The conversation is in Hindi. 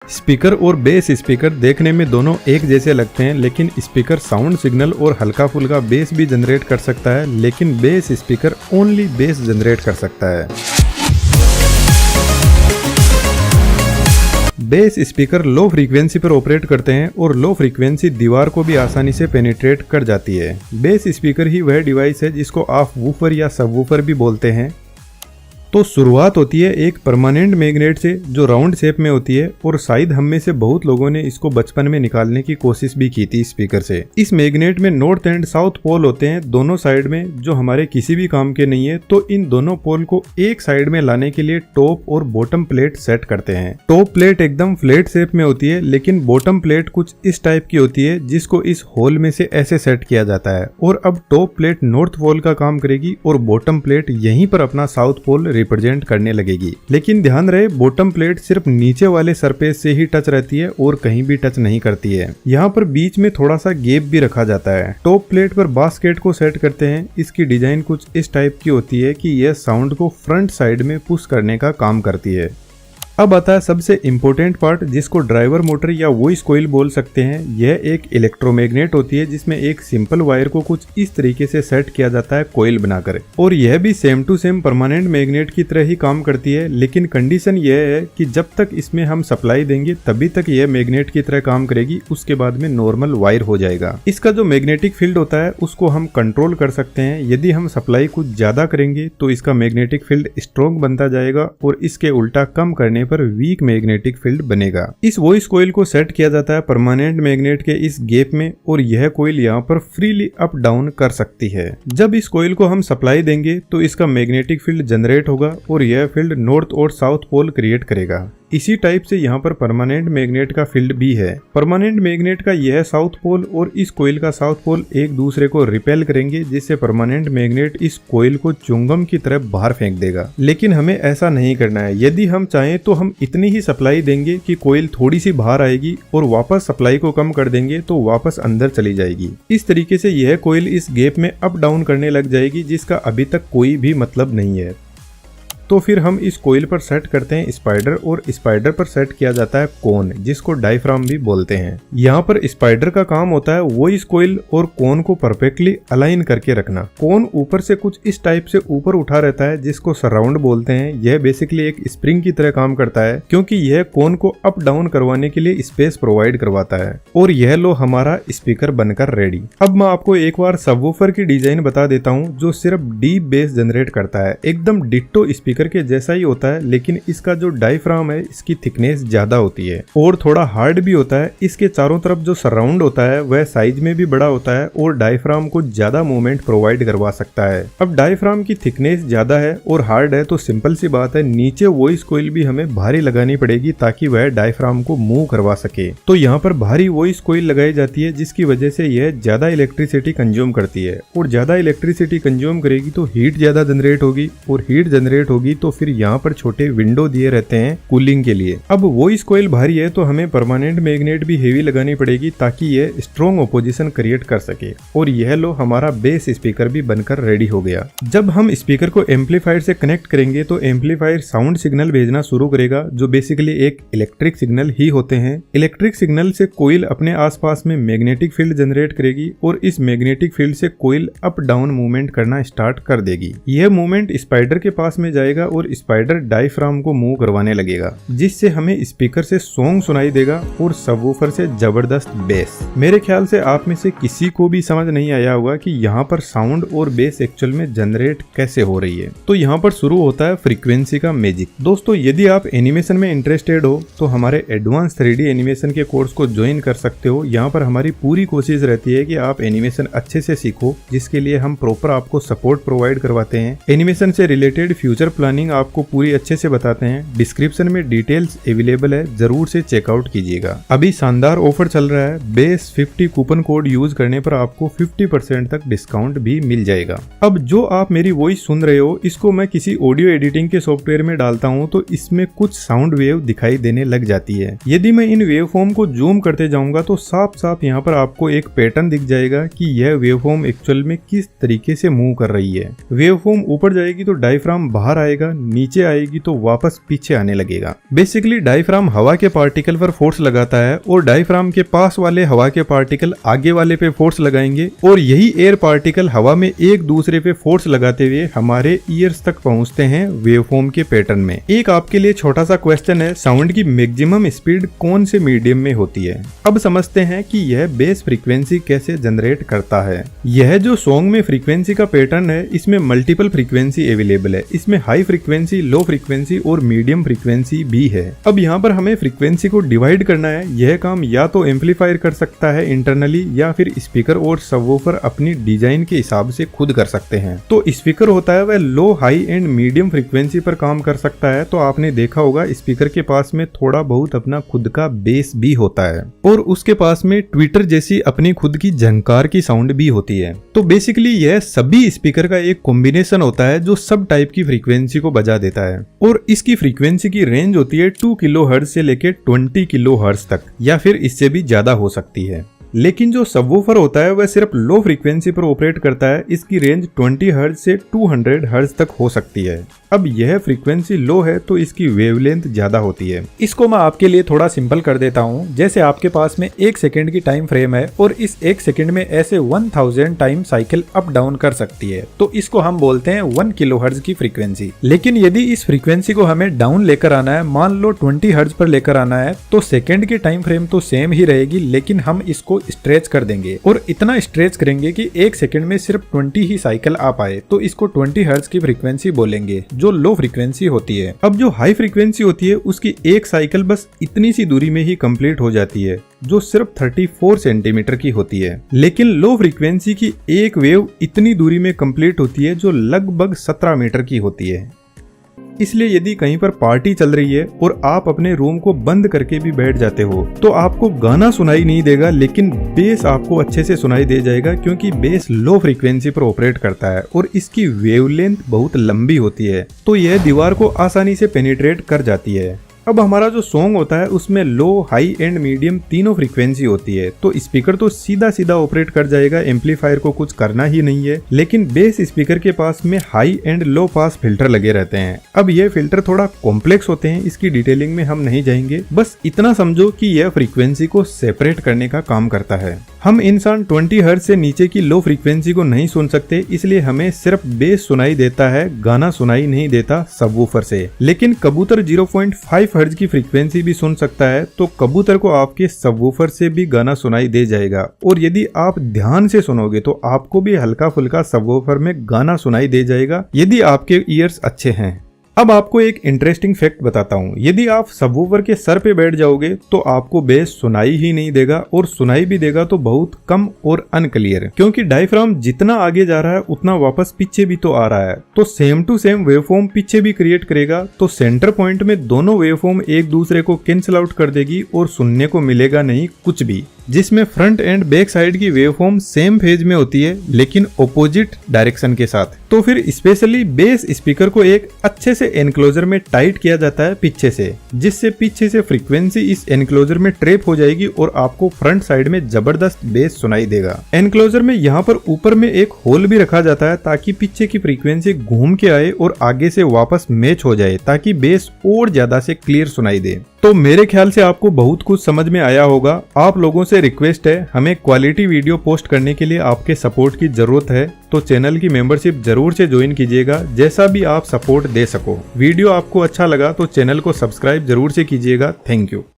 स्पीकर और बेस स्पीकर देखने में दोनों एक जैसे लगते हैं, लेकिन स्पीकर साउंड सिग्नल और हल्का फुल्का बेस भी जनरेट कर सकता है, लेकिन base speaker only base generate कर सकता है। बेस स्पीकर लो फ्रीक्वेंसी पर ऑपरेट करते हैं और लो फ्रीक्वेंसी दीवार को भी आसानी से पेनिट्रेट कर जाती है। बेस स्पीकर ही वह डिवाइस है जिसको आप वूफर या सबवूफर भी बोलते हैं। तो शुरुआत होती है एक परमानेंट मैग्नेट से जो राउंड शेप में होती है, और शायद हम में से बहुत लोगों ने इसको बचपन में निकालने की कोशिश भी की थी स्पीकर से। इस मैग्नेट में नॉर्थ एंड साउथ पोल होते हैं दोनों साइड में, जो हमारे किसी भी काम के नहीं है। तो इन दोनों पोल को एक साइड में लाने के लिए टॉप और बॉटम प्लेट सेट करते हैं। टॉप प्लेट एकदम फ्लैट शेप में होती है, लेकिन बॉटम प्लेट कुछ इस टाइप की होती है जिसको इस होल में से ऐसे सेट किया जाता है। और अब टॉप प्लेट नॉर्थ पोल का काम करेगी और बॉटम प्लेट यहीं पर अपना साउथ पोल रिप्रेजेंट करने लगेगी। लेकिन ध्यान रहे, बॉटम प्लेट सिर्फ नीचे वाले सरफेस से ही टच रहती है और कहीं भी टच नहीं करती है। यहाँ पर बीच में थोड़ा सा गैप भी रखा जाता है। टॉप प्लेट पर बास्केट को सेट करते हैं। इसकी डिजाइन कुछ इस टाइप की होती है कि यह साउंड को फ्रंट साइड में पुश करने का काम करती है। अब आता है सबसे इम्पोर्टेंट पार्ट, जिसको ड्राइवर मोटर या वॉइस कॉइल बोल सकते हैं। यह एक इलेक्ट्रोमैग्नेट होती है जिसमें एक सिंपल वायर को कुछ इस तरीके से सेट किया जाता है कॉइल बनाकर, और यह भी same to same permanent magnet की तरह ही काम करती है। लेकिन कंडीशन यह है कि जब तक इसमें हम सप्लाई देंगे तभी तक यह मैग्नेट की तरह काम करेगी, उसके बाद में नॉर्मल वायर हो जाएगा। इसका जो मैग्नेटिक फील्ड होता है उसको हम कंट्रोल कर सकते हैं। यदि हम सप्लाई कुछ ज्यादा करेंगे तो इसका मैग्नेटिक फील्ड स्ट्रॉन्ग बनता जाएगा, और इसके उल्टा कम करने पर वीक मैग्नेटिक फील्ड बनेगा। इस वॉइस कॉइल को सेट किया जाता है परमानेंट मैग्नेट के इस गैप में, और यह कॉइल यहाँ पर फ्रीली अप डाउन कर सकती है। जब इस कॉइल को हम सप्लाई देंगे तो इसका मैग्नेटिक फील्ड जनरेट होगा और यह फील्ड नॉर्थ और साउथ पोल क्रिएट करेगा। इसी टाइप से यहाँ पर परमानेंट मैग्नेट का फील्ड भी है। परमानेंट मैग्नेट का यह साउथ पोल और इस कॉइल का साउथ पोल एक दूसरे को रिपेल करेंगे, जिससे परमानेंट मैग्नेट इस कॉइल को च्युइंगम की तरह बाहर फेंक देगा। लेकिन हमें ऐसा नहीं करना है। यदि हम चाहें तो हम इतनी ही सप्लाई देंगे कि कॉइल थोड़ी सी बाहर आएगी, और वापस सप्लाई को कम कर देंगे तो वापस अंदर चली जाएगी। इस तरीके से यह कॉइल इस गैप में अप डाउन करने लग जाएगी, जिसका अभी तक कोई भी मतलब नहीं है। तो फिर हम इस कॉइल पर सेट करते हैं स्पाइडर, और स्पाइडर पर सेट किया जाता है कोन, जिसको डायफ्राम भी बोलते हैं। यहाँ पर स्पाइडर का काम होता है वो इस कॉइल और कोन को परफेक्टली अलाइन करके रखना। कोन ऊपर से कुछ इस टाइप से ऊपर उठा रहता है, जिसको सराउंड बोलते हैं। यह बेसिकली एक स्प्रिंग की तरह काम करता है, क्योंकि यह कोन को अप डाउन करवाने के लिए स्पेस प्रोवाइड करवाता है। और यह लो हमारा स्पीकर बनकर रेडी। अब मैं आपको एक बार सबवूफर की डिजाइन बता देता हूँ, जो सिर्फ डीप बेस जनरेट करता है। एकदम डिट्टो स्पीकर के जैसा ही होता है, लेकिन इसका जो डायफ्राम है इसकी थिकनेस ज्यादा होती है और थोड़ा हार्ड भी होता है। इसके चारों तरफ जो सराउंड होता है वह साइज में भी बड़ा होता है और डायफ्राम को ज्यादा मूवमेंट प्रोवाइड करवा सकता है। अब डायफ्राम की थिकनेस ज्यादा है और हार्ड है, तो सिंपल सी बात है, नीचे वॉइस कॉइल भी हमें भारी लगानी पड़ेगी ताकि वह डायफ्राम को मूव करवा सके। तो यहाँ पर भारी वॉइस कॉइल लगाई जाती है, जिसकी वजह से यह ज्यादा इलेक्ट्रिसिटी कंज्यूम करती है, और ज्यादा इलेक्ट्रिसिटी कंज्यूम करेगी तो हीट ज्यादा जनरेट होगी, और हीट जनरेट होगी तो फिर यहाँ पर छोटे विंडो दिए रहते हैं कूलिंग के लिए। अब वॉइस कॉइल भारी है तो हमें परमानेंट मैग्नेट भी हेवी लगानी पड़ेगी ताकि यह स्ट्रॉन्ग ऑपोजिशन क्रिएट कर सके। और यह लो हमारा बेस स्पीकर भी बनकर रेडी हो गया। जब हम स्पीकर को एम्पलीफायर से कनेक्ट करेंगे तो एम्पलीफायर साउंड सिग्नल भेजना शुरू करेगा, जो बेसिकली एक इलेक्ट्रिक सिग्नल ही होते हैं। इलेक्ट्रिक सिग्नल से कॉइल अपने आसपास में मैग्नेटिक फील्ड जनरेट करेगी, और इस मैग्नेटिक फील्ड से कॉइल अप डाउन मूवमेंट करना स्टार्ट कर देगी। यह मूवमेंट स्पाइडर के पास में जाएगा और स्पाइडर डायफ्राम को मूव करवाने लगेगा, जिससे हमें स्पीकर से सॉन्ग सुनाई देगा और सबवूफर से जबरदस्त बेस। मेरे ख्याल से आप में से किसी को भी समझ नहीं आया होगा कि यहाँ पर साउंड और बेस एक्चुअल में जनरेट कैसे हो रही है। तो यहाँ पर शुरू होता है फ्रीक्वेंसी का मैजिक। दोस्तों, यदि आप एनिमेशन में इंटरेस्टेड हो तो हमारे एडवांस 3D एनिमेशन के कोर्स को ज्वाइन कर सकते हो। यहाँ पर हमारी पूरी कोशिश रहती है कि आप एनिमेशन अच्छे से सीखो, जिसके लिए हम प्रॉपर आपको सपोर्ट प्रोवाइड करवाते हैं। एनिमेशन से रिलेटेड फ्यूचर प्लानिंग आपको पूरी अच्छे से बताते हैं। डिस्क्रिप्शन में डिटेल्स अवेलेबल है, जरूर से चेकआउट कीजिएगा। अभी शानदार ऑफर चल रहा है। बेस 50 कूपन कोड यूज करने पर आपको 50% तक डिस्काउंट भी मिल जाएगा। अब जो आप मेरी वॉइस सुन रहे हो, इसको मैं किसी ऑडियो एडिटिंग के सॉफ्टवेयर में डालता हूँ तो इसमें कुछ साउंड वेव दिखाई देने लग जाती है। यदि मैं इन वेव फॉर्म को जूम करते जाऊंगा तो साफ साफ यहाँ पर आपको एक पैटर्न दिख जाएगा कि यह वेव फॉर्म एक्चुअल में किस तरीके से मूव कर रही है। वेव फॉर्म ऊपर जाएगी तो डायफ्राम बाहर आएगा जाएगा, नीचे आएगी तो वापस पीछे आने लगेगा। बेसिकली डायफ्राम हवा के पार्टिकल पर फोर्स लगाता है और डायफ्राम के पास वाले हवा के पार्टिकल आगे वाले पे फोर्स लगाएंगे और यही एयर पार्टिकल हवा में एक दूसरे पे फोर्स लगाते हुए हमारे ईयर्स तक पहुंचते हैं वेवफॉर्म के पैटर्न में। एक आपके लिए छोटा सा क्वेश्चन है, साउंड की मैक्सिमम स्पीड कौन से मीडियम में होती है? अब समझते हैं कि यह बेस फ्रीक्वेंसी कैसे जनरेट करता है। यह जो सॉन्ग में फ्रीक्वेंसी का पैटर्न है, इसमें मल्टीपल फ्रीक्वेंसी अवेलेबल है। इसमें हाई फ्रीक्वेंसी, लो फ्रीक्वेंसी और मीडियम फ्रीक्वेंसी भी है। अब यहाँ पर हमें फ्रीक्वेंसी को डिवाइड करना है। यह काम या तो एम्पलीफायर कर सकता है इंटरनली या फिर स्पीकर और सबवूफर अपनी डिजाइन के हिसाब से खुद कर सकते हैं। तो स्पीकर होता है वह लो, हाई एंड मीडियम फ्रीक्वेंसी पर काम कर सकता है। तो आपने देखा होगा स्पीकर के पास में थोड़ा बहुत अपना खुद का बेस भी होता है और उसके पास में ट्विटर जैसी अपनी खुद की झंकार की साउंड भी होती है। तो बेसिकली यह सभी स्पीकर का एक कॉम्बिनेशन होता है जो सब टाइप की फ्रीक्वेंसी को बजा देता है और इसकी फ्रीक्वेंसी की रेंज होती है 2 किलोहर्ट्ज से लेकर 20 किलोहर्ट्ज तक या फिर इससे भी ज्यादा हो सकती है। लेकिन जो सबवूफर होता है वह सिर्फ लो फ्रीक्वेंसी पर ऑपरेट करता है। इसकी रेंज 20 हर्ट्ज से 200 हर्ट्ज तक हो सकती है। अब यह फ्रीक्वेंसी लो है तो इसकी वेवलेंथ ज्यादा होती है। इसको मैं आपके लिए थोड़ा सिंपल कर देता हूँ। जैसे आपके पास में 1 सेकंड की टाइम फ्रेम है और इस 1 सेकंड में ऐसे 1000 टाइम साइकिल अप डाउन कर सकती है, तो इसको हम बोलते हैं 1 किलोहर्ट्ज की फ्रीक्वेंसी। लेकिन यदि इस फ्रीक्वेंसी को हमें डाउन लेकर आना है, मान लो 20 हर्ट्ज पर लेकर आना है, तो सेकंड की टाइम फ्रेम तो सेम ही रहेगी, लेकिन हम इसको स्ट्रेच कर देंगे और इतना स्ट्रेच करेंगे कि 1 सेकंड में सिर्फ 20 ही साइकिल आ पाए, तो इसको 20 हर्ट्ज की फ्रीक्वेंसी बोलेंगे, जो लो फ्रीक्वेंसी होती है। अब जो हाई फ्रीक्वेंसी होती है उसकी एक साइकिल बस इतनी सी दूरी में ही कंप्लीट हो जाती है, जो सिर्फ 34 सेंटीमीटर की होती है। लेकिन लो फ्रीक्वेंसी की एक वेव इतनी दूरी में कंप्लीट होती है जो लगभग 17 मीटर की होती है। इसलिए यदि कहीं पर पार्टी चल रही है और आप अपने रूम को बंद करके भी बैठ जाते हो तो आपको गाना सुनाई नहीं देगा, लेकिन बेस आपको अच्छे से सुनाई दे जाएगा, क्योंकि बेस लो फ्रीक्वेंसी पर ऑपरेट करता है और इसकी वेवलेंथ बहुत लंबी होती है, तो यह दीवार को आसानी से पेनिट्रेट कर जाती है। अब हमारा जो सॉन्ग होता है उसमें लो, हाई एंड मीडियम तीनों फ्रीक्वेंसी होती है, तो स्पीकर तो सीधा सीधा ऑपरेट कर जाएगा, एम्पलीफायर को कुछ करना ही नहीं है। लेकिन बेस स्पीकर के पास में high and low pass filter लगे रहते हैं। अब ये फिल्टर थोड़ा कॉम्प्लेक्स होते हैं, इसकी डिटेलिंग में हम नहीं जाएंगे, बस इतना समझो कि यह फ्रीक्वेंसी को सेपरेट करने का काम करता है। हम इंसान 20 हर्ट्ज से नीचे की लो फ्रीक्वेंसी को नहीं सुन सकते, इसलिए हमें सिर्फ बेस सुनाई देता है, गाना सुनाई नहीं देता सबवूफर से। लेकिन कबूतर 0.5 हर्ट्ज की फ्रीक्वेंसी भी सुन सकता है, तो कबूतर को आपके सबवूफर से भी गाना सुनाई दे जाएगा। और यदि आप ध्यान से सुनोगे तो आपको भी हल्का फुल्का सबवूफर में गाना सुनाई दे जाएगा, यदि आपके ईयर्स अच्छे हैं। अब आपको एक इंटरेस्टिंग फैक्ट बताता हूँ। यदि आप सबवूफर के सर पे बैठ जाओगे तो आपको बेस सुनाई ही नहीं देगा, और सुनाई भी देगा तो बहुत कम और अनक्लियर, क्योंकि डायफ्राम जितना आगे जा रहा है उतना वापस पीछे भी तो आ रहा है, तो सेम टू सेम वेवफॉर्म पीछे भी क्रिएट करेगा। तो सेंटर पॉइंट में दोनों वेवफॉर्म एक दूसरे को कैंसिल आउट कर देगी और सुनने को मिलेगा नहीं कुछ भी, जिसमें फ्रंट एंड बैक साइड की वेवफॉर्म सेम फेज में होती है लेकिन ऑपोजिट डायरेक्शन के साथ। तो फिर स्पेशली बेस स्पीकर को एक अच्छे से एनक्लोजर में टाइट किया जाता है पीछे से, जिससे पीछे से फ्रीक्वेंसी इस एनक्लोजर में ट्रैप हो जाएगी और आपको फ्रंट साइड में जबरदस्त बेस सुनाई देगा। एनक्लोजर में यहाँ पर ऊपर में एक होल भी रखा जाता है ताकि पीछे की फ्रीक्वेंसी घूम के आए और आगे से वापस मैच हो जाए, ताकि बेस और ज्यादा से क्लियर सुनाई दे। तो मेरे ख्याल से आपको बहुत कुछ समझ में आया होगा। आप लोगों से रिक्वेस्ट है, हमें क्वालिटी वीडियो पोस्ट करने के लिए आपके सपोर्ट की जरूरत है, तो चैनल की मेंबरशिप जरूर से ज्वाइन कीजिएगा, जैसा भी आप सपोर्ट दे सको। वीडियो आपको अच्छा लगा तो चैनल को सब्सक्राइब जरूर से कीजिएगा। Thank you.